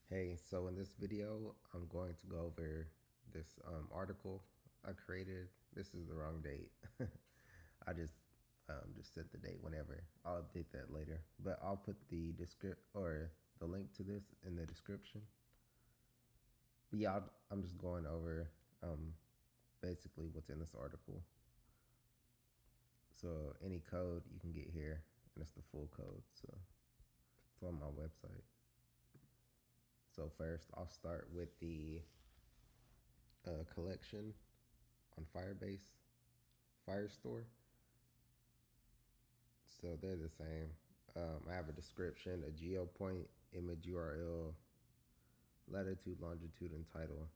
Hey, so in this video, I'm going to go over this article I created. This is the wrong date. I just set the date whenever. I'll update that later, but I'll put the the link to this in the description. But yeah, I'm just going over basically what's in this article. So any code you can get here, and it's the full code. So it's on my website. So first, I'll start with the collection on Firebase, Firestore. So they're the same. I have a description, a geo point, image URL, latitude, longitude, and title.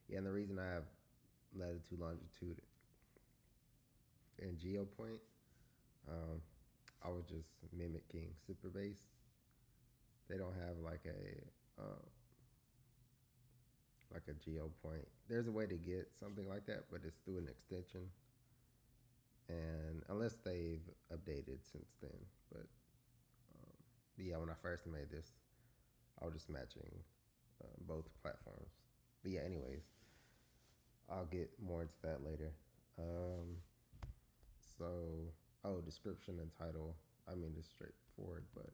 Yeah, and the reason I have latitude, longitude, and geo point, um, I was just mimicking Superbase. They don't have like a geo point. There's a way to get something like that, but it's through an extension. And unless they've updated since then, but yeah, when I first made this, I was just matching both platforms. But yeah, anyways, I'll get more into that later. Um, so, oh, description and title. I mean, it's straightforward, but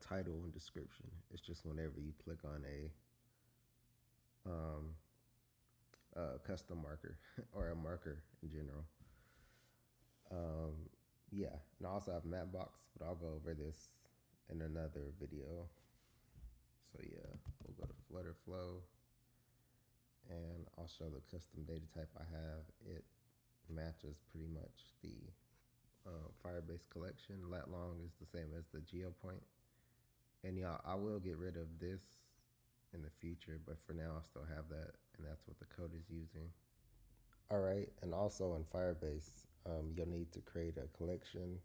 title and description. It's just whenever you click on um, a custom marker or a marker in general. Yeah, and I also have Mapbox, but I'll go over this in another video. So yeah, we'll go to Flutter Flow, and I'll show the custom data type I have. It matches pretty much the Firebase collection. Lat long is the same as the GeoPoint. And yeah, I will get rid of this in the future, but for now I still have that, and that's what the code is using. All right, and also in Firebase, you'll need to create a collection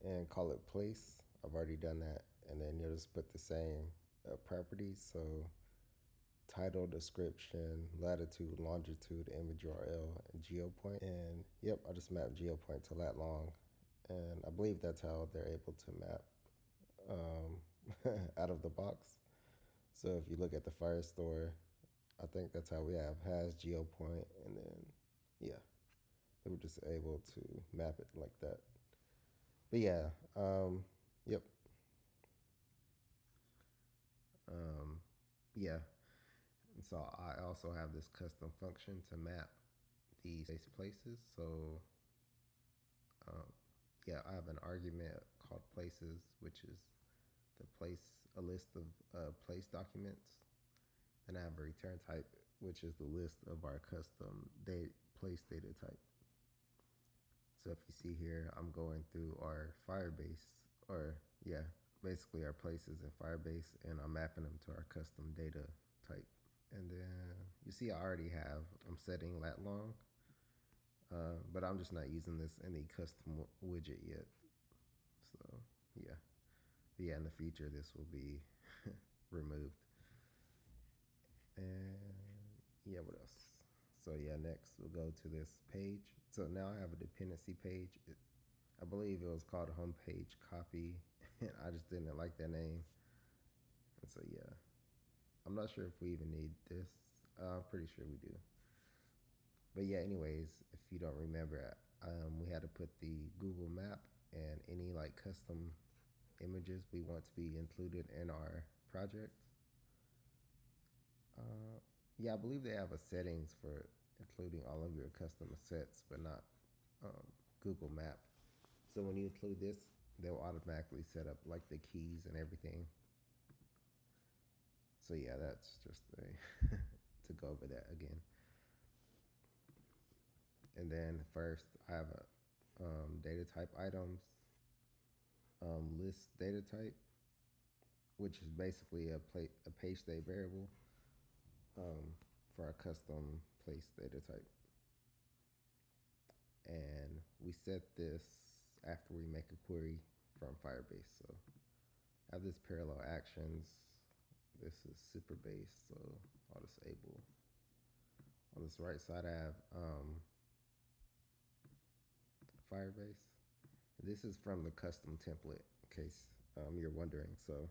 and call it place. I've already done that, and then you'll just put the same properties. So title, description, latitude, longitude, image URL, and geopoint. And yep, I just mapped geopoint to lat long. And I believe that's how they're able to map um, out of the box. So if you look at the Firestore, I think that's how we have has geopoint, and then yeah, they were just able to map it like that. But yeah, yep, um, yeah. And so I also have this custom function to map these places. So um, yeah, I have an argument called places, which is a list of place documents. And I have a return type, which is the list of our custom place data type. So if you see here, I'm going through our Firebase, or yeah, basically our places in Firebase, and I'm mapping them to our custom data type. And then you see I'm setting lat long, but I'm just not using this in the custom widget yet. So yeah, but yeah, in the future this will be removed. And yeah, what else? So yeah, next we'll go to this page. So now I have a dependency page. I believe it was called homepage copy, and I just didn't like that name. And so yeah, I'm not sure if we even need this. I'm pretty sure we do. But yeah, anyways, if you don't remember, we had to put the Google map and any like custom images we want to be included in our project. Yeah, I believe they have a settings for including all of your custom assets, but not Google Map. So when you include this, they'll automatically set up like the keys and everything. So yeah, that's just to go over that again. And then first, I have a data type items list data type, which is basically a page state variable for our custom place data type. And we set this after we make a query from Firebase. So I have this parallel actions. This is Superbase, so I'll disable. On this right side, I have Firebase. And this is from the custom template in case you're wondering. So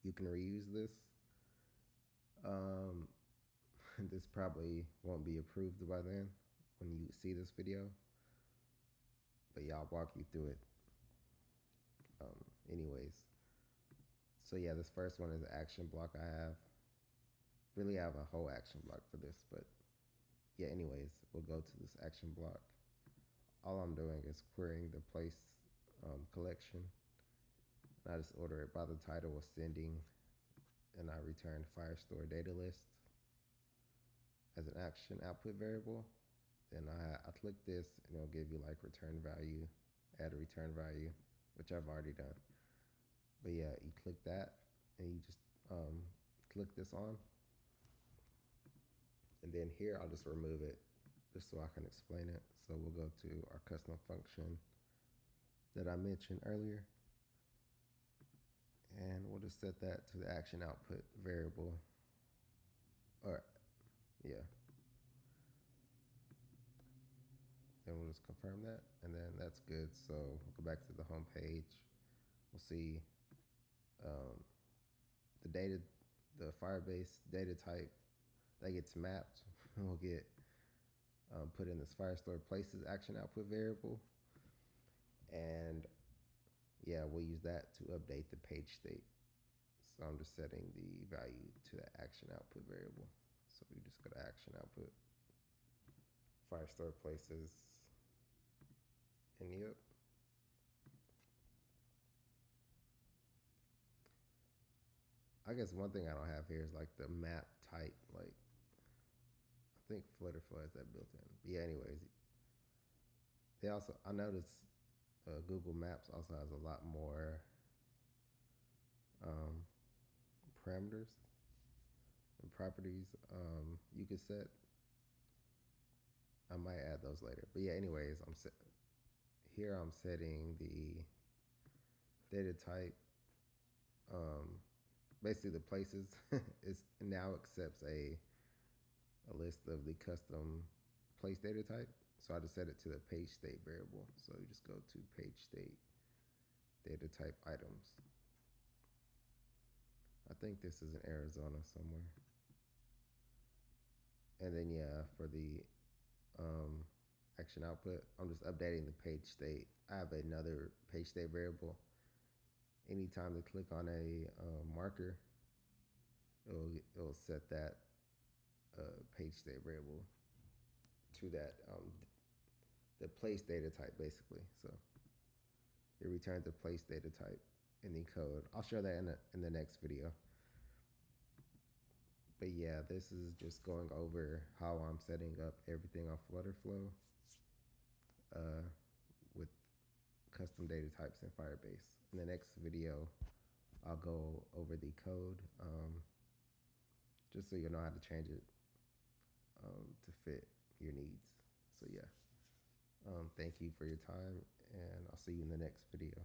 you can reuse this. Um, this probably won't be approved by then when you see this video, but yeah, I'll walk you through it. Anyways, so yeah, this first one is an action block I have. Really have a whole action block for this, but yeah, anyways, we'll go to this action block. All I'm doing is querying the place collection. And I just order it by the title of sending, and I return Firestore data list as an action output variable. Then I click this, and it'll give you like return value, add a return value, which I've already done. But yeah, you click that, and you just click this on. And then here, I'll just remove it just so I can explain it. So we'll go to our custom function that I mentioned earlier. And we'll just set that to the action output variable. Or, yeah. Then we'll just confirm that. And then that's good. So we'll go back to the home page. We'll see the data, the Firebase data type that gets mapped. We'll get put in this Firestore places action output variable. And yeah, we'll use that to update the page state. So I'm just setting the value to the action output variable. So we just go to action output, Firestore places, and yep. I guess one thing I don't have here is like the map type. Like, I think Flutter Flow has that built in. But yeah, anyways, they also, I noticed Google Maps also has a lot more parameters and properties you could set. I might add those later. But yeah, anyways, here I'm setting the data type. Basically, the places is now accepts a list of the custom place data type. So I just set it to the page state variable. So you just go to page state data type items. I think this is in Arizona somewhere. And then yeah, for the action output, I'm just updating the page state. I have another page state variable. Anytime they click on a marker, it'll set that page state variable to that the place data type basically. So it returns the place data type in the code. I'll show that in the next video. But yeah, this is just going over how I'm setting up everything on Flutter Flow with custom data types in Firebase. In the next video, I'll go over the code just so you know how to change it to fit your needs. So yeah, thank you for your time, and I'll see you in the next video.